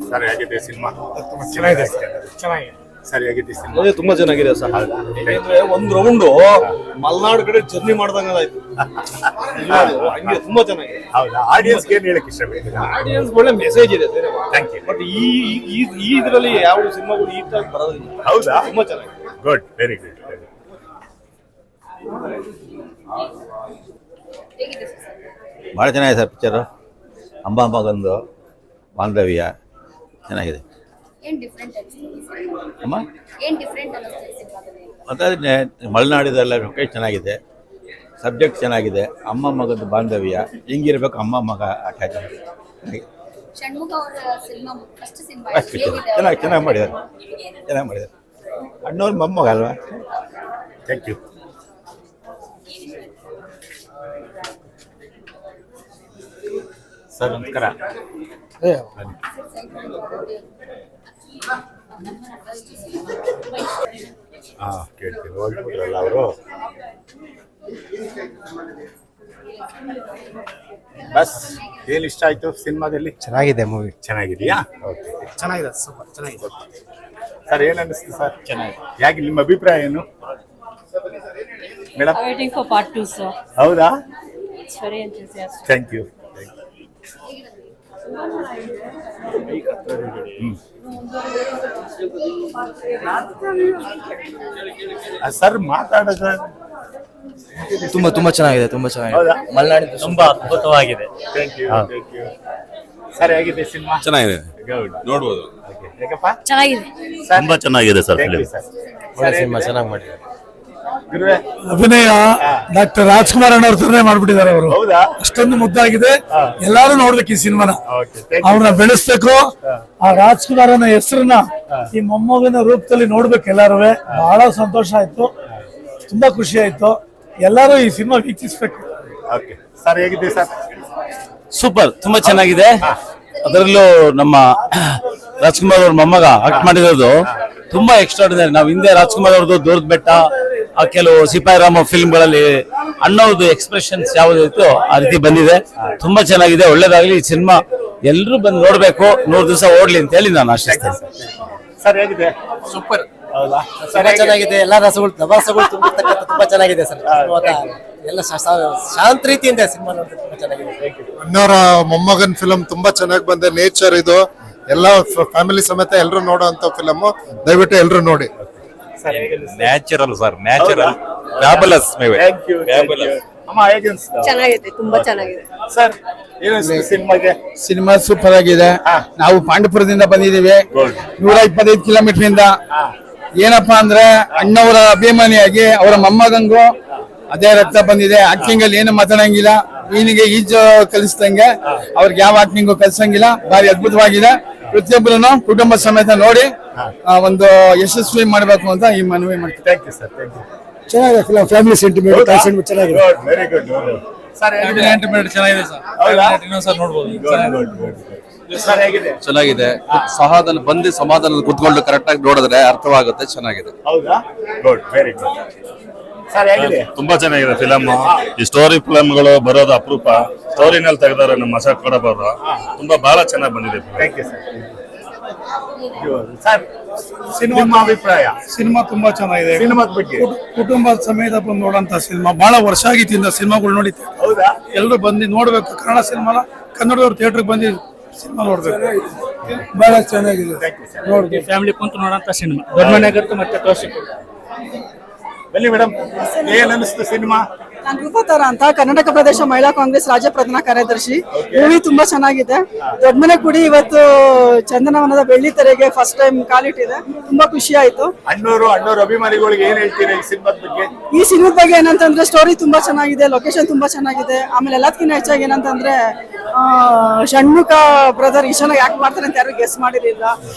Sir ಹೇಗಿದೆ ಸಿನಿಮಾ? ಚೆನ್ನಾಗಿದೆ ಚೆನ್ನಾಗಿದೆ ಸರಿಯಾಗಿದೆ ಸಿನಿಮಾ. ತುಂಬಾ ಚೆನ್ನಾಗಿದೆ ಸರ್. ಯಾಕಂದ್ರೆ ಒಂದ್ ರೌಂಡ್ ಮಲ್ನಾಡ್ ಕಡೆ ಜರ್ನಿ ಮಾಡ್ದಂಗಾಯ್ತು. ಹಂಗೆ ತುಂಬಾ ಚೆನ್ನಾಗಿದೆ. ಹೌದಾ? ಆಡಿಯನ್ಸ್ಗೆ ಏನ್ ಹೇಳಕ್ ಇಷ್ಟಪಡ್ತೀರಾ? ಆಡಿಯನ್ಸ್ ಒಳ್ಳೆ ಮೆಸೇಜ್ ಇದೆ. Thank you. ಬಟ್ ಈ ಇದರಲ್ಲಿ ಯಾವ ಸಿನಿಮಾಗಳು ಈ ತರ ಬರೋದಿಲ್ಲ. ಹೌದಾ? ತುಂಬಾ ಚೆನ್ನಾಗಿದೆ. Good, very good. ಭಾಳ ಚೆನ್ನಾಗಿದೆ ಸರ್ ಪಿಕ್ಚರು. ಅಂಬಾಂಬಗೊಂದು ಬಾಂಧವ್ಯ ಚೆನ್ನಾಗಿದೆ ಅಮ್ಮ. ಮತ್ತು ಮಲೆನಾಡಿದೆಲ್ಲ ಲೊಕೇಶನ್ ಚೆನ್ನಾಗಿದೆ, ಸಬ್ಜೆಕ್ಟ್ ಚೆನ್ನಾಗಿದೆ. ಅಮ್ಮ ಮಗಂದು ಬಾಂಧವ್ಯ ಹಿಂಗಿರ್ಬೇಕು, ಅಮ್ಮ ಮಗ ಅಟ್ಯಾಚ್ ಚೆನ್ನಾಗಿ ಚೆನ್ನಾಗಿ ಮಾಡಿದ್ದಾರೆ, ಚೆನ್ನಾಗಿ ಮಾಡಿದ್ದಾರೆ. ಅಣ್ಣವ್ರ ಮೊಮ್ಮಗ ಅಲ್ವಾ? Thank you. ಸರ್ ನಮಸ್ಕಾರ. ಕೇಳ್ತೀನಿ, ಹೋಗ್ಬಿಟ್ರಲ್ಲ ಅವರು. ಬಸ್ ಏನ್ ಇಷ್ಟ ಆಯ್ತು ಸಿನಿಮಾದಲ್ಲಿ? ಚೆನ್ನಾಗಿದೆ ಮೂವಿ. ಚೆನ್ನಾಗಿದೆಯಾ? ಓಕೆ, ಚೆನ್ನಾಗಿದೆ, ಸೂಪರ್ ಚೆನ್ನಾಗಿದೆ. ಸರ್ ಏನ್ ಅನಿಸ್ತು ಸರ್? ಚೆನ್ನಾಗಿದೆ. ಯಾಕೆ ನಿಮ್ಮ ಅಭಿಪ್ರಾಯ ಏನು madam? Waiting for part 2, sir. ಹೌದಾ? It's very enthusiastic. Thank you. Sir ಮಾತಾಡೋದು ತುಂಬಾ ತುಂಬಾ ಚೆನ್ನಾಗಿದೆ, ತುಂಬಾ ಚೆನ್ನಾಗಿದೆ. ಹೌದಾ? ಮಲೆನಾಡಿನ ತುಂಬಾ ಅದ್ಭುತವಾಗಿದೆ. Thank you, thank you. Sir ಹೇಗಿದೆ ಸಿನಿಮಾ? ಚೆನ್ನಾಗಿದೆ, ಗುಡ್, ನೋಡ್ಬೋದು. ಯಾಕಪ್ಪ? ಚೆನ್ನಾಗಿದೆ. ತುಂಬಾ ಚೆನ್ನಾಗಿದೆ ಸರ್ ಫಿಲ್ಮ್. ಒಳ್ಳೆ ಸಿನಿಮಾ, ಚೆನ್ನಾಗಿ ಮಾಡಿದ್ದಾರೆ. ಅಭಿನಯ ಡಾಕ್ಟರ್ ರಾಜ್ಕುಮಾರ್ ಅಣ್ಣವ್ರ ತರನೇ ಮಾಡ್ಬಿಟ್ಟಿದ್ದಾರೆ ಅವರು. ಹೌದಾ? ಅಷ್ಟೊಂದು ಮುದ್ದಾಗಿದೆ. ಎಲ್ಲಾರು ನೋಡ್ಬೇಕು ಈ ಸಿನಿಮಾನ, ಓಕೆ, ಥ್ಯಾಂಕ್ ಯು. ಅವ್ರನ್ನ ಬೆಳೆಸ್ಬೇಕು. ಆ ರಾಜ್ಕುಮಾರನ ಹೆಸರನ್ನ ಈ ಮೊಮ್ಮಗನ ರೂಪದಲ್ಲಿ ನೋಡ್ಬೇಕು ಎಲ್ಲಾರು. ಬಹಳ ಸಂತೋಷ ಆಯ್ತು, ತುಂಬಾ ಖುಷಿ ಆಯ್ತು. ಎಲ್ಲಾರು ಈ ಸಿನಿಮಾ ವೀಕ್ಷಿಸ್ಬೇಕು. ಓಕೆ ಸರ್, ಹೇಗಿದೆ ಸರ್? ಸೂಪರ್, ತುಂಬಾ ಚೆನ್ನಾಗಿದೆ. ಅದರಲ್ಲೂ ನಮ್ಮ ರಾಜ್ಕುಮಾರ್ ಅವ್ರ ಮೊಮ್ಮಗ ಆಕ್ಟ್ ಮಾಡಿರೋದು ತುಂಬಾ ಎಕ್ಸ್ಟ್ರಾರ್ಡಿನರಿ. ನಾವು ಹಿಂದೆ ರಾಜ್ಕುಮಾರ್ ಅವ್ರದ್ದು ದೂರದ ಬೆಟ್ಟ, ಆ ಕೆಲವು ಸಿಪಾಯಿರಾಮ ಫಿಲ್ಮ್ಗಳಲ್ಲಿ ಅಣ್ಣವ್ರದ್ದು ಎಕ್ಸ್ಪ್ರೆಷನ್ಸ್ ಯಾವ್ದಿತ್ತು ಆ ರೀತಿ ಬಂದಿದೆ. ತುಂಬಾ ಚೆನ್ನಾಗಿದೆ, ಒಳ್ಳೇದಾಗ್ಲಿ. ಈ ಸಿನಿಮಾ ಎಲ್ಲರೂ ಬಂದು ನೋಡ್ಬೇಕು, 100 ದಿವಸ ಓಡ್ಲಿ ಅಂತ ಹೇಳಿ ನಾನು ಆಶಿಸ್ತೇನೆ. ಸರ್ ಹೇಗಿದೆ? ಸೂಪರ್, ಹೌದಾ? ತುಂಬಾ ಚೆನ್ನಾಗಿದೆ. ಎಲ್ಲ ರಸಗಳು ನವಾಸಗಳು ತುಂಬಿರ್ತಕ್ಕಂಥ ತುಂಬಾ ಚೆನ್ನಾಗಿದೆ ಸರ್. ಎಲ್ಲ ಶಾಂತ ರೀತಿಯಿಂದ ಸಿನಿಮಾ ನೋಡಿದ್ರೆ ತುಂಬಾ ಚೆನ್ನಾಗಿದೆ. ಅಣ್ಣವರ ಮೊಮ್ಮಗನ್ ಫಿಲಂ ತುಂಬಾ ಚೆನ್ನಾಗಿ ಬಂದೆ. ನೇಚರ್ ಇದು ಎಲ್ಲ ಫ್ಯಾಮಿಲಿ ಸಮೇತ ಎಲ್ಲರೂ ನೋಡುವಂತ ಫಿಲಮ್. ದಯವಿಟ್ಟು ಎಲ್ಲರೂ ನೋಡಿ. Natural sir, natural, fabulous. Thank you, ಅಮ್ಮ ಹೇಗೆ ಅನಿಸ್ತು? ಚೆನ್ನಾಗಿದೆ, ತುಂಬಾ ಚೆನ್ನಾಗಿದೆ. ಸರ್ ಏನು ಸಿನಿಮಾಗೆ? ಸಿನಿಮಾ ಸೂಪರ್ ಆಗಿದೆ. ನಾವು ಪಾಂಡವಪುರದಿಂದ ಬಂದಿದ್ದೀವಿ, 125 ಕಿಲೋಮೀಟರ್ ಇಂದ. ಏನಪ್ಪಾ ಅಂದ್ರೆ ಅಣ್ಣವರ ಅಭಿಮಾನಿಯಾಗಿ ಅವರ ಮೊಮ್ಮಗಂಗೂ ಅದೇ ರಕ್ತ ಬಂದಿದೆ. ಆಕ್ಟಿಂಗ್ ಅಲ್ಲಿ ಏನು ಮಾತಾಡಂಗಿಲ್ಲ, ಮೀನಿಗೆ ಈಜು ಕಲಿಸ್ದಂಗೆ ಅವ್ರಿಗೆ ಯಾವ ಆಕ್ಟಿಂಗು ಕಲಿಸಂಗಿಲ್ಲ. ಭಾರಿ ಅದ್ಭುತವಾಗಿದೆ. ಪ್ರತಿಯೊಬ್ಬರನ್ನು ಕುಟುಂಬ ಸಮೇತ ನೋಡಿ ಒಂದು ಯಶಸ್ವಿ ಮಾಡಬೇಕು ಅಂತ ಈ ಮನವಿ ಮಾಡ್ತೀವಿ. Thank you sir, thank you. ಚೆನ್ನಾಗಿದೆ, ಫ್ಯಾಮಿಲಿ ಸೆಂಟಿಮೆಂಟ್ ಚೆನ್ನಾಗಿದೆ. Very good. ಸರ್ ಚೆನ್ನಾಗಿದೆ ಸರ್. ಇನ್ನೊಂದ್ಸಲ ನೋಡ್ಬೋದು. ಸರ್ ಹೇಗಿದೆ? ಚೆನ್ನಾಗಿದೆ. ಸಮಾಧಾನ ಬಂದು ಸಮಾಧಾನ ಕುತ್ಕೊಂಡು ಕರೆಕ್ಟ್ ಆಗಿ ನೋಡಿದ್ರೆ ಅರ್ಥವಾಗುತ್ತೆ. ಚೆನ್ನಾಗಿದೆ. ಹೌದಾ? Good, very good. ಸರ್ ಹೇಗಿದೆ? ತುಂಬಾ ಚೆನ್ನಾಗಿದೆ ಫಿಲಮ್. ಈ ಸ್ಟೋರಿ ಫಿಲಮ್ಗಳು ಬರೋದು ಅಪರೂಪ. ಸ್ಟೋರಿನಲ್ಲಿ ತೆಗೆದಾರೆ ನಮ್ಮ ಅಶೋಕ್ ಕೊಡಬಾರ್ದು. ತುಂಬಾ ಬಹಳ ಚೆನ್ನಾಗಿ ಬಂದಿದೆ. Thank you sir. ಸರ್ ಸಿನಿಮಾ ಅಭಿಪ್ರಾಯ? ಸಿನಿಮಾ ತುಂಬಾ ಚೆನ್ನಾಗಿದೆ. ಸಿನಿಮಾದ ಬಗ್ಗೆ ಕುಟುಂಬ ಸಮೇತ ಬಂದು ನೋಡಂತ ಸಿನಿಮಾ. ಬಹಳ ವರ್ಷ ಆಗಿತ್ತಿಂದ ಸಿನಿಮಾಗಳು ನೋಡಿದ್ದೆ. ಹೌದಾ? ಎಲ್ಲರೂ ಬಂದು ನೋಡ್ಬೇಕು. ಕನ್ನಡ ಸಿನಿಮಾನ ಕನ್ನಡದವ್ರು ಥಿಯೇಟರ್ಗೆ ಬಂದು ಸಿನಿಮಾ ನೋಡ್ಬೇಕು. ಬಹಳ ಚೆನ್ನಾಗಿದೆ. ನೋಡಿ ಫ್ಯಾಮಿಲಿ ಕುಂತು ನೋಡಂತ ಸಿನಿಮಾ. ದೊಡ್ಡ ಮನೆಗಂತೂ ಮತ್ತೆ ತೋರಿಸಿ. ಬನ್ನಿ ಮೇಡಮ್, ಏನ್ ಅನಿಸ್ತು ಸಿನಿಮಾ? ನಾನು ರೂಪತಾರ ಅಂತ, ಕರ್ನಾಟಕ ಪ್ರದೇಶ ಮಹಿಳಾ ಕಾಂಗ್ರೆಸ್ ರಾಜ್ಯ ಪ್ರಧಾನ ಕಾರ್ಯದರ್ಶಿ. ಮೂವಿ ತುಂಬಾ ಚೆನ್ನಾಗಿದೆ. ದೊಡ್ಡಮನೆ ಕುಡಿ ಇವತ್ತು ಚಂದನವನದ ಬೆಳ್ಳಿ ತೆರೆಗೆ ಫಸ್ಟ್ ಟೈಮ್ ಕಾಲಿಟ್ಟಿದೆ. ತುಂಬಾ ಖುಷಿ ಆಯ್ತು. ಅಣ್ಣವ್ರ ಅಭಿಮಾನಿಗಳಿಗೆ ಏನ್ ಹೇಳ್ತೀರಾ ಈ ಸಿನಿಮಾದ ಬಗ್ಗೆ? ಈ ಸಿನಿಮಾದ ಬಗ್ಗೆ ಏನಂತಂದ್ರೆ ಸ್ಟೋರಿ ತುಂಬಾ ಚೆನ್ನಾಗಿದೆ, ಲೊಕೇಶನ್ ತುಂಬಾ ಚೆನ್ನಾಗಿದೆ. ಆಮೇಲೆ ಎಲ್ಲದಕ್ಕಿಂತ ಹೆಚ್ಚಾಗಿ ಏನಂತಂದ್ರೆ ಷಣ್ಮುಖ ಬ್ರದರ್ ಇಷ್ಟ ಯಾಕೆ ಮಾಡ್ತಾರೆ ಅಂತ ಯಾರು ಗೆಸ್ ಮಾಡಿರಲಿಲ್ಲ.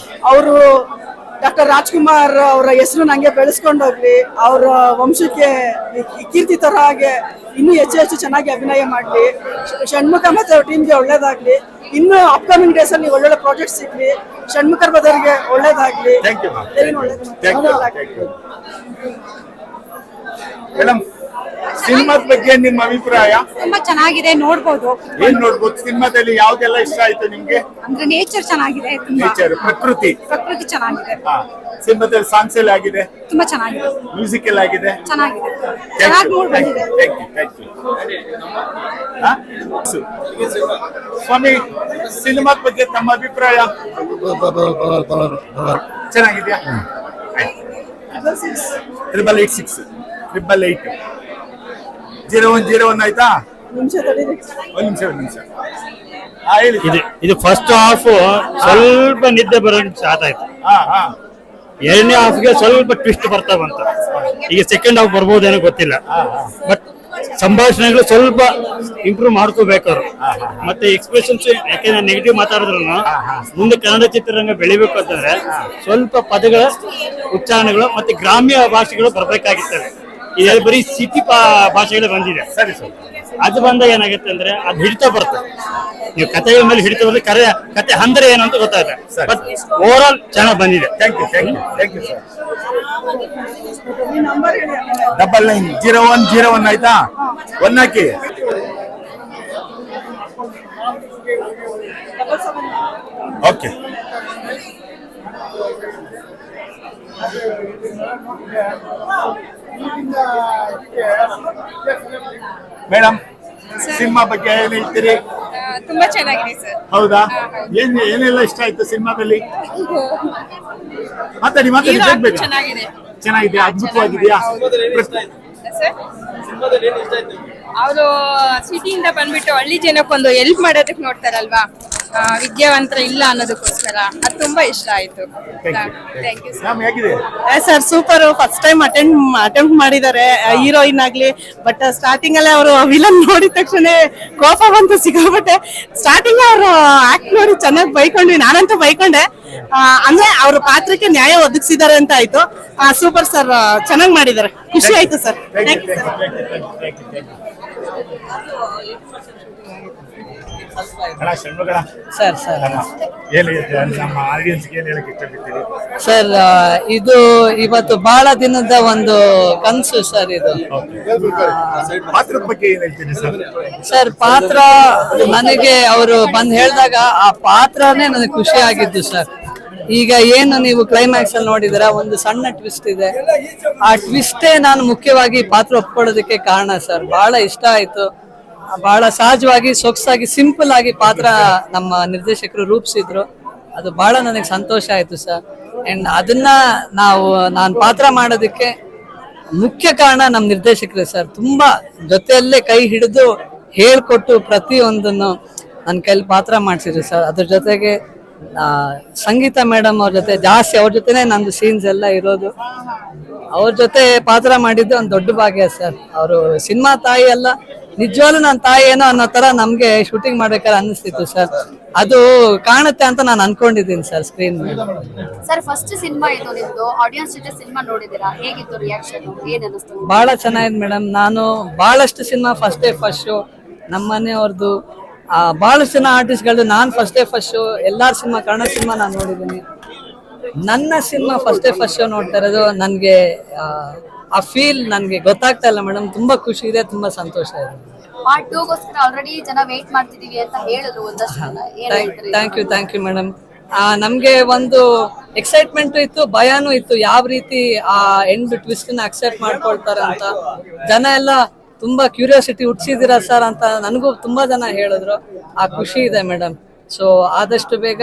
ಅವರು ಡಾಕ್ಟರ್ ರಾಜ್ಕುಮಾರ್ ಅವರ ಹೆಸರು ನಂಗೆ ಬೆಳೆಸ್ಕೊಂಡು ಹೋಗ್ಲಿ, ಅವರ ವಂಶಕ್ಕೆ ಕೀರ್ತಿ ತರ ಹಾಗೆ ಇನ್ನೂ ಹೆಚ್ಚು ಚೆನ್ನಾಗಿ ಅಭಿನಯ ಮಾಡಲಿ. ಷಣ್ಮುಖ ಮತ್ತೆ ಅವ್ರ ಟೀಮ್ಗೆ ಒಳ್ಳೇದಾಗ್ಲಿ. ಇನ್ನು ಅಪ್ಕಮಿಂಗ್ ಡೇಸ್ ಅಲ್ಲಿ ಒಳ್ಳೊಳ್ಳೆ ಪ್ರಾಜೆಕ್ಟ್ ಸಿಗ್ಲಿ. ಷಣ್ಮುಖರ್ ಬದರ್ಗೆ ಒಳ್ಳೇದಾಗ್ಲಿ. ಮೇಡಮ್ ಸಿನಿಮಾದ ಬಗ್ಗೆ ನಿಮ್ಮ ಅಭಿಪ್ರಾಯ ತುಂಬಾ ಚೆನ್ನಾಗಿದೆ, ನೋಡ್ಬೋದು. ಏನ್ ನೋಡ್ಬೋದು ಸಿನಿಮಾದಲ್ಲಿ? ಯಾವ್ದೆಲ್ಲ ಇಷ್ಟ ಆಯ್ತು ನಿಮ್ಗೆ? ಅಂದ್ರೆ ನೇಚರ್ ಚೆನ್ನಾಗಿದೆ, ನೇಚರ್, ಪ್ರಕೃತಿ ಚೆನ್ನಾಗಿದೆ. ಸಿನಿಮಾದಲ್ಲಿ ಸಾಂಗ್ಸ್ ಎಲ್ಲ ಆಗಿದೆ, ತುಂಬಾ ಚೆನ್ನಾಗಿದೆ, ಮ್ಯೂಸಿಕ್ ಎಲ್ಲ ಆಗಿದೆ, ಚೆನ್ನಾಗಿದೆ, Thank you, thank you, thank you, thank you. ಹಾ? ಸ್ವಾಮಿ, ಸಿನಿಮಾದ ಬಗ್ಗೆ ತಮ್ಮ ಅಭಿಪ್ರಾಯ? ಚೆನ್ನಾಗಿದ್ಯಾ? 888 0101 ಆಯ್ತಾ? ಒಂದ್ ನಿಮಿಷ. ಹೇಳಿ. ಇದು ಫಸ್ಟ್ ಹಾಫ್ ಸ್ವಲ್ಪ ನಿದ್ದೆ ಬರೋದು ಸ್ಟಾರ್ಟ್ ಆಯ್ತು. ಎರಡನೇ ಹಾಫ್ಗೆ ಸ್ವಲ್ಪ ಟ್ವಿಸ್ಟ್ ಬರ್ತಾ ಬಂತು. ಈಗ ಸೆಕೆಂಡ್ ಹಾಫ್ ಬರ್ಬೋದೇನೋ ಗೊತ್ತಿಲ್ಲ, ಬಟ್ ಸಂಭಾಷಣೆಗಳು ಸ್ವಲ್ಪ ಇಂಪ್ರೂವ್ ಮಾಡ್ಕೋಬೇಕಾದ್ರು. ಮತ್ತೆ ಎಕ್ಸ್ಪ್ರೆಷನ್ಸ್, ಯಾಕೆಂದ್ರೆ ನೆಗೆಟಿವ್ ಮಾತಾಡಿದ್ರು ಮುಂದೆ ಕನ್ನಡ ಚಿತ್ರರಂಗ ಬೆಳಿಬೇಕು ಅಂತಂದ್ರೆ ಸ್ವಲ್ಪ ಪದಗಳ ಉಚ್ಚಾರಣೆಗಳು ಮತ್ತೆ ಗ್ರಾಮ್ಯ ಭಾಷೆಗಳು ಬರ್ಬೇಕಾಗಿರ್ತವೆ. ಇದು ಬರೀ ಸಿಟಿ ಭಾಷೆಗಳು ಬಂದಿದೆ. ಸರಿ ಸರ್. ಅದು ಬಂದಾಗ ಏನಾಗುತ್ತೆ ಅಂದ್ರೆ ಅದು ಹಿಡಿತಾ ಬರ್ತದೆ. ನೀವು ಕಥೆಗಳ ಮೇಲೆ ಹಿಡಿತಾ ಬಂದ್ರೆ ಕತೆ ಅಂದ್ರೆ ಏನು ಅಂತ ಗೊತ್ತಾಗುತ್ತೆ. ಬಟ್ ಓವರ್ ಆಲ್ ಚೆನ್ನಾಗಿ ಬಂದಿದೆ. Thank you sir. 990101 ಆಯ್ತಾ? 1 ಹಾಕಿ. ಓಕೆ. ಮೇಡಮ್, ಸಿನಿಮಾ ಬಗ್ಗೆ ಏನ್ ಹೇಳ್ತೀರಿ? ತುಂಬಾ ಚೆನ್ನಾಗಿದೆ ಸರ್. ಹೌದಾ? ಏನೆಲ್ಲ ಇಷ್ಟ ಆಯ್ತು ಸಿನಿಮಾದಲ್ಲಿ? ಮಾತಾಡಿ ಬೇಗ. ಚೆನ್ನಾಗಿದೆ, ಅದ್ಭುತವಾಗಿದೆಯಾ? ಅವರು ಸಿಟಿಯಿಂದ ಬಂದ್ಬಿಟ್ಟು ಹಳ್ಳಿ ಜನಕ್ಕೊಂದು ಹೆಲ್ಪ್ ಮಾಡೋದಕ್ಕೆ ನೋಡ್ತಾರಲ್ವಾ, ವಿದ್ಯಾವಂತರ ಇಲ್ಲ ಅನ್ನೋದಕ್ಕೋಸ್ಕರ ಅದು ತುಂಬಾ ಇಷ್ಟ ಆಯ್ತು. ಥ್ಯಾಂಕ್ ಯು ಮ್ಯಾಮ್, ಹೇಗಿದೆ? Sir super. First time attempt ಮಾಡಿದ್ದಾರೆ ಹೀರೋಯಿನ್ ಆಗ್ಲಿ. ಬಟ್ ಸ್ಟಾರ್ಟಿಂಗ್ ಅಲ್ಲೇ ಅವರು ವಿಲನ್ ನೋಡಿದ ತಕ್ಷಣ ಕೋಪ ಬಂತು ಸಿಕ್ಕಾಪಟ್ಟೆ. ಸ್ಟಾರ್ಟಿಂಗ್ ಅವರು ಆಕ್ಟ್ ನೋಡಿ ಚೆನ್ನಾಗಿ ಬೈಕೊಂಡ್ವಿ, ನಾನಂತೂ ಬೈಕೊಂಡೆ. ಅಂದ್ರೆ ಅವ್ರ ಪಾತ್ರಕ್ಕೆ ನ್ಯಾಯ ಒದಗಿಸಿದ್ದಾರೆ ಅಂತ ಆಯ್ತು. ಸೂಪರ್ ಸರ್, ಚೆನ್ನಾಗಿ ಮಾಡಿದ್ದಾರೆ, ಖುಷಿ ಆಯ್ತು ಸರ್. Thank you sir. ನಮ್ಮ ಆಡಿಯನ್ಸ್ಗೆ ಏನ್ ಹೇಳಕ್ ಇಷ್ಟಪಡ್ತೀರಿ? ಸರ್, ಇದು ಇವತ್ತು ಬಹಳ ದಿನದ ಒಂದು ಕನಸು ಸರ್. ಇದು ಪಾತ್ರದ ಬಗ್ಗೆ ಏನ್ ಹೇಳ್ತೀರಿ ಸರ್? ಸರ್, ಪಾತ್ರ ನನಗೆ ಅವರು ಬಂದ್ ಹೇಳಿದಾಗ ಆ ಪಾತ್ರನೇ ನನಗೆ ಖುಷಿ ಆಗಿದ್ದು ಸರ್. ಈಗ ಏನು ನೀವು ಕ್ಲೈಮ್ಯಾಕ್ಸ್ ಅಲ್ಲಿ ನೋಡಿದಿರ, ಒಂದು ಸಣ್ಣ ಟ್ವಿಸ್ಟ್ ಇದೆ. ಆ ಟ್ವಿಸ್ಟೇ ನಾನು ಮುಖ್ಯವಾಗಿ ಪಾತ್ರ ಒಪ್ಕೊಳ್ಳೋದಕ್ಕೆ ಕಾರಣ ಸರ್. ಬಹಳ ಇಷ್ಟ ಆಯ್ತು. ಬಹಳ ಸಹಜವಾಗಿ, ಸೊಗಸಾಗಿ, ಸಿಂಪಲ್ ಆಗಿ ಪಾತ್ರ ನಮ್ಮ ನಿರ್ದೇಶಕರು ರೂಪಿಸಿದ್ರು. ಅದು ಬಹಳ ನನಗೆ ಸಂತೋಷ ಆಯ್ತು ಸರ್. ಅಂಡ್ ಅದನ್ನ ನಾನು ಪಾತ್ರ ಮಾಡೋದಕ್ಕೆ ಮುಖ್ಯ ಕಾರಣ ನಮ್ಮ ನಿರ್ದೇಶಕರು ಸರ್. ತುಂಬಾ ಜೊತೆಯಲ್ಲೇ ಕೈ ಹಿಡಿದು ಹೇಳ್ಕೊಟ್ಟು ಪ್ರತಿಯೊಂದನ್ನು ನನ್ನ ಕೈಲಿ ಪಾತ್ರ ಮಾಡಿಸಿದ್ರು ಸರ್. ಅದ್ರ ಜೊತೆಗೆ ಸಂಗೀತ ಮೇಡಮ್ ಅವ್ರ ಜೊತೆ ಜಾಸ್ತಿ, ಅವ್ರ ಜೊತೆನೆ ನಂದು ಸೀನ್ಸ್ ಎಲ್ಲ ಇರೋದು. ಅವ್ರ ಜೊತೆ ಪಾತ್ರ ಮಾಡಿದ್ದು ಒಂದು ದೊಡ್ಡ ಭಾಗ್ಯ ಸರ್. ಅವರು ಸಿನಿಮಾ ತಾಯಿ ಅಲ್ಲ, ನಿಜವಾಗ್ಲೂ ನನ್ನ ತಾಯಿ ಏನೋ ಅನ್ನೋ ತರ ನಮ್ಗೆ ಶೂಟಿಂಗ್ ಮಾಡ್ಬೇಕಾದ್ರೆ ಅನ್ನಿಸ್ತಿತ್ತು ಸರ್. ಅದು ಕಾಣುತ್ತೆ ಅಂತ ನಾನು ಅನ್ಕೊಂಡಿದ್ದೀನಿ ಸರ್ ಸ್ಕ್ರೀನ್ ಮೇಲೆ. ಸರ್, ಫಸ್ಟ್ ಸಿನಿಮಾ ಇದು ನಿಮ್ದು, ಆಡಿಯನ್ಸ್ ಜೊತೆ ಸಿನಿಮಾ ನೋಡಿದಿರಾ? ಹೇಗಿತ್ತು ರಿಯಾಕ್ಷನ್? ಏನ್ ಅನಿಸ್ತು? ಬಹಳ ಚೆನ್ನಾಗಿದೆ ಮೇಡಮ್. ನಾನು ಬಹಳಷ್ಟು ಸಿನಿಮಾ ಫಸ್ಟ್ ಶೋ ನಮ್ಮ ಮನೆಯವ್ರದ್ದು, ಬಹಳಷ್ಟು ಜನ ಆರ್ಟಿಸ್ಟ್ಗಳು, ನಾನು ಫಸ್ಟ್ ಶೋ ಎಲ್ಲಾರ ಸಿನಿಮಾ, ಕನ್ನಡ ಸಿನಿಮಾ ನಾನು ನೋಡಿದ್ದೀನಿ. ನನ್ನ ಸಿನಿಮಾ ಫಸ್ಟ್ ಶೋ ನೋಡ್ತಾ ಇರೋದು ನನಗೆ ಆ ಫೀಲ್ ನನಗೆ ಗೊತ್ತಾಗ್ತಾ ಇಲ್ಲ ಮೇಡಮ್. ತುಂಬಾ ಖುಷಿ ಇದೆ, ತುಂಬಾ ಸಂತೋಷ ಇದೆ. ಪಾರ್ಟ್ 2 ಗೋಸ್ಕರ ಆಲ್ರೆಡಿ ಜನ ವೇಟ್ ಮಾಡ್ತಿದೀವಿ ಅಂತ ಹೇಳಿದ್ರು ಒಂದಷ್ಟು ಜನ. Thank you madam. ನಮ್ಗೆ ಒಂದು ಎಕ್ಸೈಟ್ಮೆಂಟ್ ಇತ್ತು, ಭಯನೂ ಇತ್ತು, ಯಾವ ರೀತಿ ಆ ಎಂಡ್ ಟ್ವಿಸ್ಟ್ ನ ಅಕ್ಸೆಪ್ಟ್ ಮಾಡ್ಕೊಳ್ತಾರೆ ಅಂತ. ಜನ ಎಲ್ಲ ತುಂಬಾ ಕ್ಯೂರಿಯಾಸಿಟಿ ಹುಟ್ಟಿಸಿದಿರಾ ಸರ್ ಅಂತ ನನಗೂ ತುಂಬಾ ಜನ ಹೇಳಿದ್ರು. ಆ ಖುಷಿ ಇದೆ ಮೇಡಮ್. ಸೊ ಆದಷ್ಟು ಬೇಗ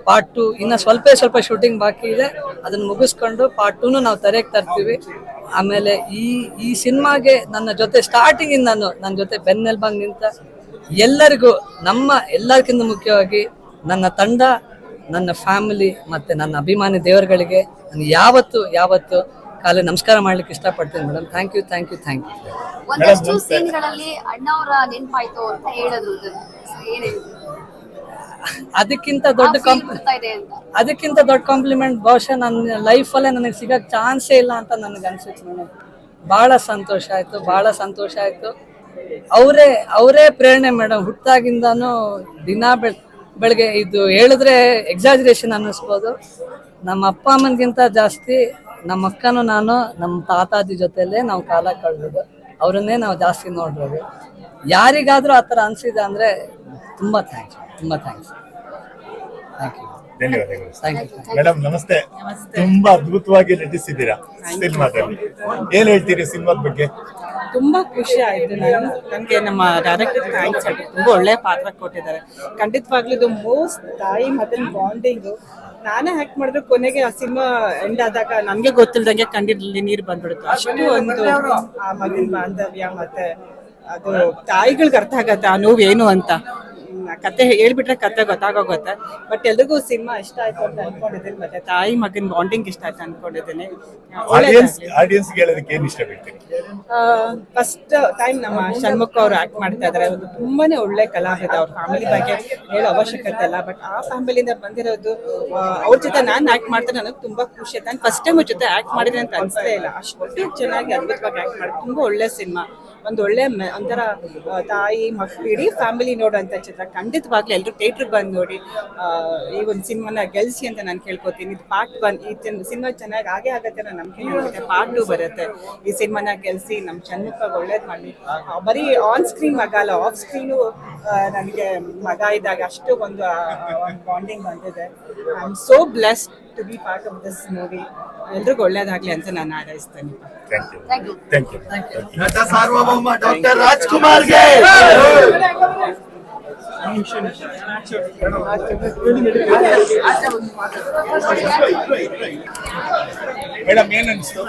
ಪಾರ್ಟ್ 2 ಇನ್ನ ಸ್ವಲ್ಪ ಶೂಟಿಂಗ್ ಬಾಕಿ ಇದೆ, ಅದನ್ನ ಮುಗಿಸ್ಕೊಂಡು ಪಾರ್ಟ್ 2 ನಾವು ತೆರೆಗೆ ತರ್ತೀವಿ. ಆಮೇಲೆ ಈ ಸಿನಿಮಾಗೆ ನನ್ನ ಜೊತೆ ಸ್ಟಾರ್ಟಿಂಗ್ ಇಂದ ನನ್ನ ಜೊತೆ ಬೆನ್ನೆಲುಬಾಗಿ ನಿಂತ ಎಲ್ಲರಿಗೂ, ಎಲ್ಲರಿಗಿಂತ ಮುಖ್ಯವಾಗಿ ನನ್ನ ತಂಡ, ನನ್ನ ಫ್ಯಾಮಿಲಿ ಮತ್ತೆ ನನ್ನ ಅಭಿಮಾನಿ ದೇವರುಗಳಿಗೆ ನಾನು ಯಾವತ್ತು ಕಾಲೇ ನಮಸ್ಕಾರ ಮಾಡ್ಲಿಕ್ಕೆ ಇಷ್ಟಪಡ್ತೀನಿ ಮೇಡಮ್. Thank you. ಒಂದಷ್ಟು ಸೀನ್ಗಳಲ್ಲಿ ಅಣ್ಣವರ ನೆನಪಾಯ್ತು ಅಂತ ಹೇಳಿದ್ರು. ಅದಕ್ಕಿಂತ ದೊಡ್ಡ ಕಾಂಪ್ಲಿಮೆಂಟ್ ಬಹುಶಃ ನನ್ನ ಲೈಫಲ್ಲೇ ನನಗೆ ಸಿಗಕ್ ಚಾನ್ಸೇ ಇಲ್ಲ ಅಂತ ನನಗೆ ಅನ್ಸುತ್ತೆ ಮೇಡಮ್. ಬಹಳ ಸಂತೋಷ ಆಯ್ತು. ಅವರೇ ಪ್ರೇರಣೆ ಮೇಡಮ್. ಹುಟ್ಟಾಗಿಂದಾನು ದಿನ ಬೆಳಗ್ಗೆ ಇದು ಹೇಳಿದ್ರೆ ಎಕ್ಸಾಜರೇಷನ್ ಅನ್ನಿಸ್ಬೋದು. ನಮ್ಮ ಅಪ್ಪ ಅಮ್ಮನಿಗಿಂತ ಜಾಸ್ತಿ ನಮ್ಮ ಅಕ್ಕನೂ ನಾನು ನಮ್ಮ ತಾತಾಜಿ ಜೊತೆಲೇ ನಾವು ಕಾಲ ಕಳೆದಿದ್ದು. ಅವರನ್ನೇ ನಾವು ಜಾಸ್ತಿ ನೋಡಿರೋದು. ಯಾರಿಗಾದ್ರೂ ಆ ಥರ ಅನಿಸಿದೆ ಅಂದರೆ ತುಂಬ ಥ್ಯಾಂಕ್ಸ್. Thank you. ಧನ್ಯವಾದಗಳು. Thank you. ಮೇಡಮ್ ನಮಸ್ತೆ. ತುಂಬಾ ಅದ್ಭುತವಾಗಿ ನಟಿಸಿದ್ದೀರಾ ಸಿನಿಮಾದಲ್ಲಿ. ಏನ್ ಹೇಳ್ತೀರಿ ಸಿನಿಮಾದ ಬಗ್ಗೆ? ತುಂಬಾ ಖುಷಿ ಆಯ್ತು. ನನಗೆ ನಮ್ಮ ಡೈರೆಕ್ಟರ್ ಥ್ಯಾಂಕ್ಸ್ ಹೇಳಿ, ತುಂಬಾ ಒಳ್ಳೆ ಪಾತ್ರ ಕೊಟ್ಟಿದ್ದಾರೆ. ಖಂಡಿತವಾಗ್ಲೂ ಇದು ಮೋಸ್ಟ್ ತಾಯಿ ಮಗನ ಬಾಂಡಿಂಗು. ನಾನೇ ಆಕ್ಟ್ ಮಾಡಿದ್ರೆ ಕೊನೆಗೆ ಆ ಸಿನಿಮಾ ಎಂಡ್ ಆದಾಗ ನನಗೆ ಗೊತ್ತಿಲ್ದಂಗೆ ಕಣ್ಣಿನಲ್ಲಿ ನೀರು ಬಂದ್ಬಿಡುತ್ತೆ. ಅಷ್ಟು ಒಂದು ಆ ಮಗನ ಬಾಂಧವ್ಯ ಮತ್ತೆ ಅದು ತಾಯಿಗಳಿಗೆ ಅರ್ಥ ಆಗತ್ತೆ ಆ ನೋವು ಏನು ಅಂತ. ಕತೆ ಹೇಳ್ಬಿಟ್ರೆ ಕತೆ ಗೊತ್ತಾಗೋಗುತ್ತೆ. ಬಟ್ ಎಲ್ರಿಗೂ ಸಿನಿಮಾ ಇಷ್ಟ ಆಯ್ತು ಅಂತ ಅನ್ಕೊಂಡಿದ್ದೀನಿ. ಮತ್ತೆ ತಾಯಿ ಮಗನ ಬಾಂಡಿಂಗ್ ಇಷ್ಟ ಆಯ್ತು ಅನ್ಕೊಂಡಿದ್ದೀನಿ. ಆಡಿಯನ್ಸ್ ಹೇಳೋದಕ್ಕೆ ಏನ್ ಇಷ್ಟ ಬೀಳ್ತೀರಿ? ಫಸ್ಟ್ ಟೈಮ್ ನಮ್ಮ ಷಣ್ಮುಖ ಅವರು ಆಕ್ಟ್ ಮಾಡ್ತಾ ಇದಾರೆ. ಒಂದು ತುಂಬಾನೇ ಒಳ್ಳೆ ಕಲಾವಿದ. ಅವ್ರ ಫ್ಯಾಮಿಲಿ ಬಗ್ಗೆ ಹೇಳೋ ಅವಶ್ಯಕತೆ ಇಲ್ಲ. ಬಟ್ ಆ ಫ್ಯಾಮಿಲಿಯಿಂದ ಬಂದಿರೋದು ಅವ್ರ ಜೊತೆ ನಾನು ಆಕ್ಟ್ ಮಾಡ್ತಾರೆ ನನಗೆ ತುಂಬಾ ಖುಷಿ ಆಯ್ತು. ನಾನು ಫಸ್ಟ್ ಟೈಮ್ ಅವ್ರ ಜೊತೆ ಆಕ್ಟ್ ಮಾಡಿದ್ರೆ ಅಂತ ಅನ್ಸಲೇ ಇಲ್ಲ. ಅಷ್ಟು ಚೆನ್ನಾಗಿ ಅದ್ಭುತವಾಗಿ ಆಕ್ಟ್ ಮಾಡಿ ತುಂಬಾ ಒಳ್ಳೆ ಸಿನಿಮಾ. ಒಂದು ಒಳ್ಳೆ ಒಂಥರ ತಾಯಿ ಮಕ್ಕಳು ಇಡೀ ಫ್ಯಾಮಿಲಿ ನೋಡುವಂತ ಚಿತ್ರ. ಖಂಡಿತವಾಗ್ಲೂ ಎಲ್ಲರೂ ಥಿಯೇಟ್ರಿಗೆ ಬಂದು ನೋಡಿ ಈ ಒಂದು ಸಿನಿಮಾನ ಗೆಲ್ಸಿ ಅಂತ ನಾನು ಕೇಳ್ಕೊತೀನಿ. ಇದು ಪಾರ್ಟ್ 1 ಈ ಸಿನಿಮಾ ಚೆನ್ನಾಗಿ ಆಗೇ ಆಗತ್ತೆ ಅನ್ನೋ ನಂಬಿಕೆ ನನಗಿದೆ. ಪಾರ್ಟ್ 2 ಬರುತ್ತೆ. ಈ ಸಿನಿಮಾನ ಗೆಲ್ಸಿ ನಮ್ಮ ಷಣ್ಮುಖ ಒಳ್ಳೇದು ಮಾಡಿ. ಬರೀ ಆನ್ ಸ್ಕ್ರೀನ್ ಮಗ ಅಲ್ಲ, ಆಫ್ ಸ್ಕ್ರೀನು ನನಗೆ ಮಗ ಇದ್ದಾಗ ಅಷ್ಟು ಒಂದು ಬಾಂಡಿಂಗ್ ಬಂದಿದೆ. I am so blessed to be part of this movie. ಎಲ್ರಿಗೂ ಒಳ್ಳೇದಾಗ್ಲಿ ಅಂತ ನಾನು ಹಾರೈಸ್ತೇನೆ. Thank you. ನಟ ಸಾರ್ವಭೌಮ ಡಾಕ್ಟರ್ ರಾಜ್ಕುಮಾರ್ಗೆ ಮೇಡಮ್ ಏನ್ ಅನಿಸ್ತು?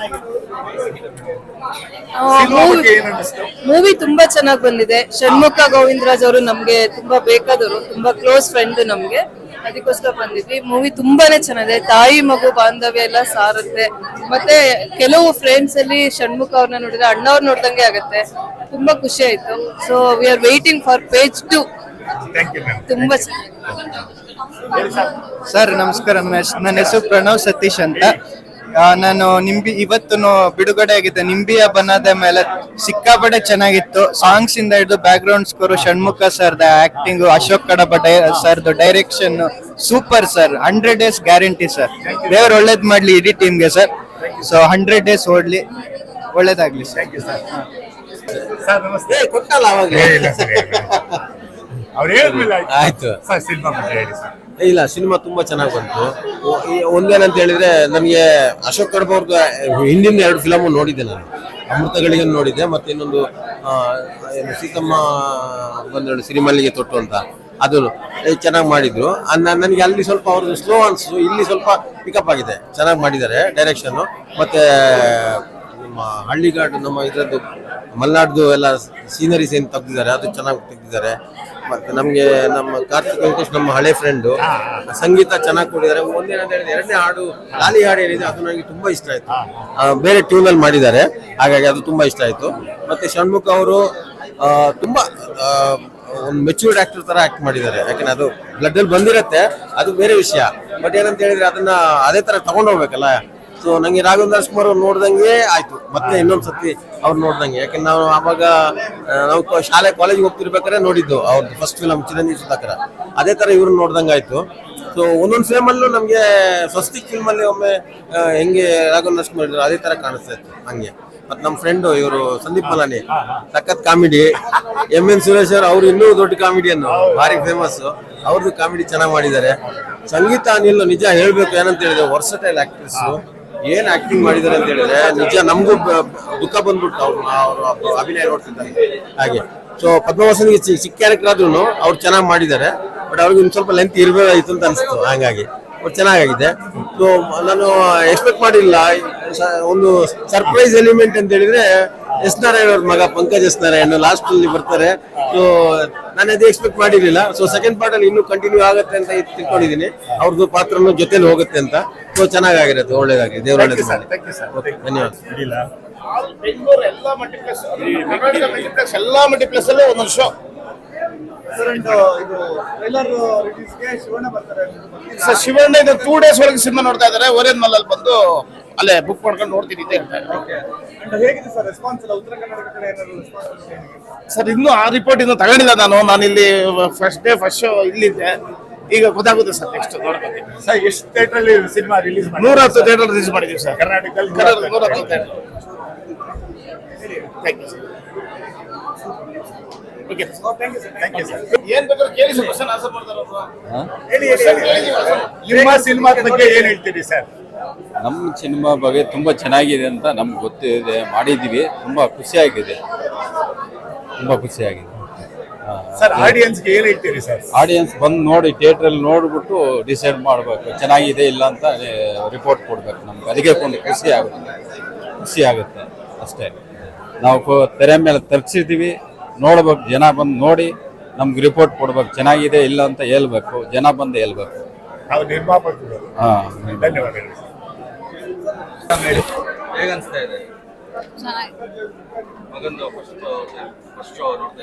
ಸಿನಿಮಾ ಬಗ್ಗೆ ಏನ್ ಅನಿಸ್ತು? ಮೂವಿ ತುಂಬಾ ಚೆನ್ನಾಗಿ ಬಂದಿದೆ. ಷಣ್ಮುಖ ಗೋವಿಂದರಾಜ್ ಅವರು ನಮ್ಗೆ ತುಂಬಾ ಬೇಕಾದವರು, ತುಂಬಾ ಕ್ಲೋಸ್ ಫ್ರೆಂಡ್ ನಮ್ಗೆ. ಅದಕ್ಕೋಸ್ಕರ ಬಂದಿದ್ವಿ. ಮೂವಿ ತುಂಬಾನೇ ಚೆನ್ನಾಗಿದೆ. ತಾಯಿ ಮಗು ಬಾಂಧವ್ಯ ಎಲ್ಲ ಸಾರುತ್ತೆ. ಮತ್ತೆ ಕೆಲವು ಫ್ರೆಂಡ್ಸ್ ಅಲ್ಲಿ ಷಣ್ಮುಖ ಅವ್ರನ್ನ ನೋಡಿದ್ರೆ ಅಣ್ಣವ್ರು ನೋಡ್ದಂಗೆ ಆಗುತ್ತೆ. ತುಂಬಾ ಖುಷಿ ಆಯ್ತು. So we are waiting for page 2. ತುಂಬಾ ಸರ್ ನಮಸ್ಕಾರ. ನನ್ನ ಹೆಸರು ಪ್ರಣವ್ ಸತೀಶ್ ಅಂತ. ನಾನು ಇವತ್ತು ಬಿಡುಗಡೆ ಆಗಿದೆ ನಿಂಬಿಯ ಬನ್ನದ ಮೇಲೆ. ಸಿಕ್ಕಾಪಟ್ಟೆ ಚೆನ್ನಾಗಿತ್ತು. ಸಾಂಗ್ಸ್ ಇಂದ ಹಿಡಿದು background score, Shanmukha sir acting, Ashok Kadaba ಸರ್ದು direction super sir. 100 days guarantee sir. ದೇವ್ರು ಒಳ್ಳೇದ್ ಮಾಡ್ಲಿ ಇಡೀ ಟೀಮ್ಗೆ ಸರ್. ಸೊ 100 days ಓಡ್ಲಿ, ಒಳ್ಳೇದಾಗ್ಲಿ ಸರ್. ಸರ್ ನಮಸ್ತೆ. ಅವ್ರು ಹೇಳಿದ್ಮೇಲೆ ಆಯ್ತು ಸರ್. ಸಿನಿಮಾ ಬಗ್ಗೆ ಹೇಳಿ ಸರ್. ಇಲ್ಲ, ಸಿನಿಮಾ ತುಂಬಾ ಚೆನ್ನಾಗಿ ಬಂತು. ಒಂದೇನಂತ ಹೇಳಿದ್ರೆ, ನನಗೆ ಅಶೋಕ್ ಕಡಬ ಅವ್ರದ್ದು ಹಿಂದಿನ 2 ಫಿಲಮ್ ನೋಡಿದ್ದೆ ನಾನು. ಅಮೃತಗಳಿಗೆ ನೋಡಿದ್ದೆ, ಮತ್ತೆ ಇನ್ನೊಂದು ಸೀತಮ್ಮ ಬಂದಳು ಸಿರಿಮಲ್ಲಿಗೆ ತೊಟ್ಟು ಅಂತ, ಅದು ಚೆನ್ನಾಗಿ ಮಾಡಿದ್ರು. ನನಗೆ ಅಲ್ಲಿ ಸ್ವಲ್ಪ ಅವ್ರದ್ದು ಸ್ಲೋ ಅನ್ಸು, ಇಲ್ಲಿ ಸ್ವಲ್ಪ ಪಿಕಪ್ ಆಗಿದೆ. ಚೆನ್ನಾಗಿ ಮಾಡಿದ್ದಾರೆ ಡೈರೆಕ್ಷನ್. ಮತ್ತೆ ನಮ್ಮ ಹಳ್ಳಿಗಾಡು ನಮ್ಮ ಇದರದ್ದು ಮಲೆನಾಡ್ದು ಎಲ್ಲ ಸೀನರೀಸ್ ಏನು ತೆಗ್ದಿದ್ದಾರೆ ಅದು ಚೆನ್ನಾಗಿ ತೆಗ್ದಿದ್ದಾರೆ. ಮತ್ತೆ ನಮಗೆ ನಮ್ಮ ಕಾರ್ತಿಕ್ ವೆಂಕಟೇಶ್ ನಮ್ಮ ಹಳೆ ಫ್ರೆಂಡು, ಸಂಗೀತ ಚೆನ್ನಾಗಿ ಕೊಟ್ಟಿದ್ದಾರೆ. ಒಂದೇನಂತ ಹೇಳಿದ್ರೆ, 2ನೇ ಹಾಡು ಲಾಲಿ ಹಾಡು ಏನಿದೆ ಅದು ನನಗೆ ತುಂಬಾ ಇಷ್ಟ ಆಯ್ತು. ಬೇರೆ ಟ್ಯೂನಲ್ಲಿ ಮಾಡಿದ್ದಾರೆ, ಹಾಗಾಗಿ ಅದು ತುಂಬಾ ಇಷ್ಟ ಆಯ್ತು. ಮತ್ತೆ ಷಣ್ಮುಖ ಅವರು ತುಂಬಾ ಒಂದು ಮೆಚ್ಯೂರ್ಡ್ ಆಕ್ಟರ್ ತರ ಆಕ್ಟ್ ಮಾಡಿದ್ದಾರೆ. ಯಾಕಂದ್ರೆ ಅದು ಬ್ಲಡ್ ಅಲ್ಲಿ ಬಂದಿರತ್ತೆ, ಅದು ಬೇರೆ ವಿಷಯ. ಬಟ್ ಏನಂತ ಹೇಳಿದ್ರೆ, ಅದನ್ನ ಅದೇ ತರ ತಗೊಂಡೋಗ್ಬೇಕಲ್ಲ. ಸೊ ನಂಗೆ ರಾಘವೇಂದ್ರ ರಾಜ್ಕುಮಾರ್ ಅವ್ರು ನೋಡ್ದಂಗೆ ಆಯ್ತು, ಮತ್ತೆ ಇನ್ನೊಂದ್ ಸತಿ ಅವ್ರು ನೋಡ್ದಂಗೆ. ಯಾಕಂದ್ರೆ ನಾವು ಶಾಲೆ ಕಾಲೇಜಿಗೆ ಹೋಗ್ತಿರ್ಬೇಕಾದ್ರೆ ನೋಡಿದ್ದು ಅವ್ರದ್ದು ಫಸ್ಟ್ ಫಿಲಮ್ ಚಿರಂಜೀವಿ ಸುಧಾಕರ. ಅದೇ ತರ ಇವ್ರನ್ನ ನೋಡ್ದಂಗೆ ಆಯ್ತು. ಸೊ ಒಂದೊಂದು ಫಿಲಮ್ ಅಲ್ಲೂ ನಮ್ಗೆ ಸ್ವಸ್ತಿಕ್ ಫಿಲ್ಮ್ ಅಲ್ಲಿ ಒಮ್ಮೆ ಹೆಂಗೆ ರಾಘವೇಂದ್ರ ರಾಜ್ಕುಮಾರ್ ಇದ್ರು ಅದೇ ತರ ಕಾಣಿಸ್ತಾ ಇತ್ತು ಹಂಗೆ. ಮತ್ತೆ ನಮ್ಮ ಫ್ರೆಂಡು ಇವರು ಸಂದೀಪ್ ಮಲಾನಿ ಸಖತ್ ಕಾಮಿಡಿ. MN ಸುರೇಶ್ ಅವ್ರು ಇನ್ನೂ ದೊಡ್ಡ ಕಾಮಿಡಿಯನ್ನು, ಭಾರಿ ಫೇಮಸ್. ಅವ್ರದ್ದು ಕಾಮಿಡಿ ಚೆನ್ನಾಗಿ ಮಾಡಿದ್ದಾರೆ. ಸಂಗೀತ ಅನಿಲ್ ನಿಜ ಹೇಳ್ಬೇಕು ಏನಂತ ಹೇಳಿದ್ರೆ, ವರ್ಸಟೈಲ್ ಆಕ್ಟ್ರೆಸ್. ಏನ್ ಆಕ್ಟಿಂಗ್ ಮಾಡಿದಾರೆ ಅಂತ ಹೇಳಿದ್ರೆ ನಿಜ ನಮಗೂ ದುಃಖ ಬಂದ್ಬಿಟ್ಟು ಅವ್ರು ಅಭಿನಯ ನೋಡ್ತಿದ್ದಾರೆ ಹಾಗೆ. ಸೊ ಪದ್ಮವಾಸನಿಗೆ ಚಿಕ್ಕ ಕ್ಯಾರೆಕ್ಟರ್ ಆದ್ರೂ ಅವ್ರು ಚೆನ್ನಾಗಿ ಮಾಡಿದ್ದಾರೆ. ಬಟ್ ಅವ್ರಿಗೆ ಇನ್ನು ಸ್ವಲ್ಪ ಲೆಂತ್ ಇರಬೇಕಾಗಿತ್ತು ಅಂತ ಅನಿಸ್ತು. ಹಾಗಾಗಿ ಅವ್ರು ಚೆನ್ನಾಗಿದೆ. ಸೊ ನಾನು ಎಕ್ಸ್ಪೆಕ್ಟ್ ಮಾಡಿಲ್ಲ. ಒಂದು ಸರ್ಪ್ರೈಸ್ ಎಲಿಮೆಂಟ್ ಅಂತ ಹೇಳಿದ್ರೆ ಎಸ್ ನಾರಾಯಣ್ ಅವ್ರ ಮಗ ಪಂಕಜ್ ಎಸ್ ನಾರಾಯಣ್ ಲಾಸ್ಟ್ ಅಲ್ಲಿ ಬರ್ತಾರೆ. ಸೊ ನಾನು ಅದೇ ಎಕ್ಸ್ಪೆಕ್ಟ್ ಮಾಡಿರಲಿಲ್ಲ. ಸೊ ಸೆಕೆಂಡ್ ಪಾರ್ಟ್ ಅಲ್ಲಿ ಇನ್ನೂ ಕಂಟಿನ್ಯೂ ಆಗುತ್ತೆ ಅಂತ ತಿಳ್ಕೊಂಡಿದ್ದೀನಿ. ಅವ್ರದ್ದು ಪಾತ್ರನೂ ಜೊತೆಲಿ ಹೋಗುತ್ತೆ ಅಂತ. ಸೊ ಚೆನ್ನಾಗಿರುತ್ತೆ, ಒಳ್ಳೇದಾಗಿ ದೇವ್ರ ಒಳ್ಳೇದು ಮಾಡಿ. ಧನ್ಯವಾದ. ಬೆಂಗಳೂರು ಎಲ್ಲಾ ಮಲ್ಟಿಪ್ಲೆಕ್ಸ್ ಅಲ್ಲೂ ಒಂದೊಂದು ಶೋ. ಶಿವಣ್ಣ ಇದು 2 days ಒಳಗೆ ಸಿನಿಮಾ ನೋಡ್ತಾ ಇದಾರೆ. ಓರಿಯನ್ ಮಾಲ್ ಅಲ್ಲಿ ಬಂದು ಅಲ್ಲೇ ಬುಕ್ ಮಾಡ್ಕೊಂಡು ನೋಡ್ತೀನಿ ಸರ್. ಇನ್ನೂ ಆ ರಿಪೋರ್ಟ್ ಇನ್ನೂ ತಗೊಂಡಿಲ್ಲ ನಾನು ಇಲ್ಲಿ ಫಸ್ಟ್ ಶೋ ಇಲ್ಲಿದ್ದೆ. ಈಗ ಗೊತ್ತಾಗುತ್ತೆ ಸರ್. ನೆಕ್ಸ್ಟ್ ನೋಡ್ಬೇಕು ಸರ್. ಎಷ್ಟು ಥಿಯೇಟರ್ ಅಲ್ಲಿ ಸಿನಿಮಾ ರಿಲೀಸ್ 110 ಥಿಯೇಟರ್ ರಿಲೀಸ್ ಮಾಡಿದೀವಿ ಸರ್ ಕರ್ನಾಟಕದಲ್ಲಿ. 110 theatre. Thank you sir. Okay thank you sir. ನಿಮ್ಮ ಸಿನಿಮಾದ ಬಗ್ಗೆ ಏನ್ ಹೇಳ್ತೀರಿ ಸರ್? ನಮ್ಮ ಸಿನಿಮಾ ಬಗ್ಗೆ ತುಂಬಾ ಚೆನ್ನಾಗಿದೆ ಅಂತ ನಮ್ಗೆ ಗೊತ್ತಿದೆ, ಮಾಡಿದ್ದೀವಿ. ತುಂಬಾ ಖುಷಿಯಾಗಿದೆ. ಸರ್ ಆಡಿಯನ್ಸ್ಗೆ ಏನ್ ಹೇಳ್ತೀರಿ ಸರ್? ಆಡಿಯನ್ಸ್ ಬಂದು ನೋಡಿ ಥಿಯೇಟ್ರಲ್ಲಿ ನೋಡ್ಬಿಟ್ಟು ಡಿಸೈಡ್ ಮಾಡಬೇಕು, ಚೆನ್ನಾಗಿದೆ ಇಲ್ಲ ಅಂತ ರಿಪೋರ್ಟ್ ಕೊಡ್ಬೇಕು. ನಮ್ಗೆ ಅದಕ್ಕೆ ಒಂದು ಖುಷಿ ಆಗುತ್ತೆ ಅಷ್ಟೇ. ನಾವು ತೆರೆ ಮೇಲೆ ತರ್ಸಿದ್ದೀವಿ, ನೋಡ್ಬೇಕು. ಜನ ಬಂದು ನೋಡಿ ನಮ್ಗೆ ರಿಪೋರ್ಟ್ ಕೊಡ್ಬೇಕು, ಚೆನ್ನಾಗಿದೆ ಇಲ್ಲ ಅಂತ ಹೇಳ್ಬೇಕು. ಜನ ಬಂದು ಹೇಳ್ಬೇಕು. ನಾವು ನಿರ್ಮಾಪಕರು. ಧನ್ಯವಾದಗಳು. ಹೇಗನ್ಸ್ತಾ ಇದೆ ಚೆನ್ನಾಗಿದೆ.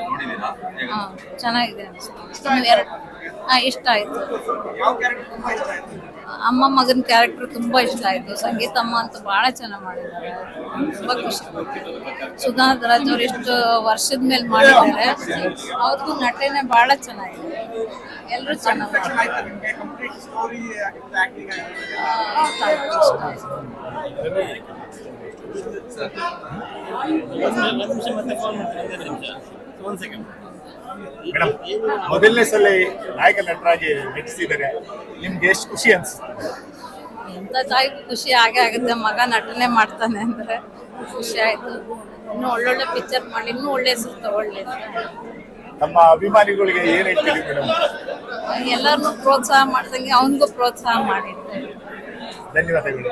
ನೋಡಿದೀರಾ? ಚೆನ್ನಾಗಿದೆ ಇಷ್ಟ ಆಯ್ತು. ಅಮ್ಮ ಮಗನ ಕ್ಯಾರೆಕ್ಟರ್ ತುಂಬಾ ಇಷ್ಟ ಆಯ್ತು. ಸಂಗೀತಮ್ಮ ಅಂತ ಬಹಳ ಚೆನ್ನಾಗಿ ಮಾಡಿದ್ದಾರೆ. ತುಂಬಾ ಖುಷಿ. ಸುಧಾನಂದ ರಾಜ್ ಅವ್ರು ಎಷ್ಟು ವರ್ಷದ ಮೇಲೆ ಮಾಡಿದ್ದಾರೆ. ಅವ್ರಿಗೂ ನಟನೆ ಬಹಳ ಚೆನ್ನಾಗಿದೆ. ಎಲ್ಲರೂ ಚೆನ್ನಾಗಿ ಮೇಡಮ್, ಮೊದಲನೇ ಸಲ ನಾಯಕ ನಟರಾಗಿ ನಟಿಸಿದ್ದಾರೆ, ನಿಮ್ಗೆ ಎಷ್ಟು ಖುಷಿ ಅನ್ಸುತ್ತೆ? ಎಂತ ತಾಯಿಗೂ ಖುಷಿ ಆಗೇ ಆಗುತ್ತೆ. ಮಗ ನಟನೆ ಮಾಡ್ತಾನೆ ಅಂದ್ರೆ ಖುಷಿ ಆಯ್ತು. ಇನ್ನು ಒಳ್ಳೊಳ್ಳೆ ಪಿಕ್ಚರ್ ಮಾಡಿ ಇನ್ನೂ ಒಳ್ಳೆ ಹೆಸರು ತಗೊಳ್ಳಿ. ನಮ್ಮ ಅಭಿಮಾನಿಗಳಿಗೆ ಏನ್ ಹೇಳ್ತೀರಿ ಮೇಡಮ್? ಎಲ್ಲರನ್ನೂ ಪ್ರೋತ್ಸಾಹ ಮಾಡ್ದಂಗೆ ಅವನಿಗೂ ಪ್ರೋತ್ಸಾಹ ಮಾಡಿದ್ದೆ. ಧನ್ಯವಾದಗಳು.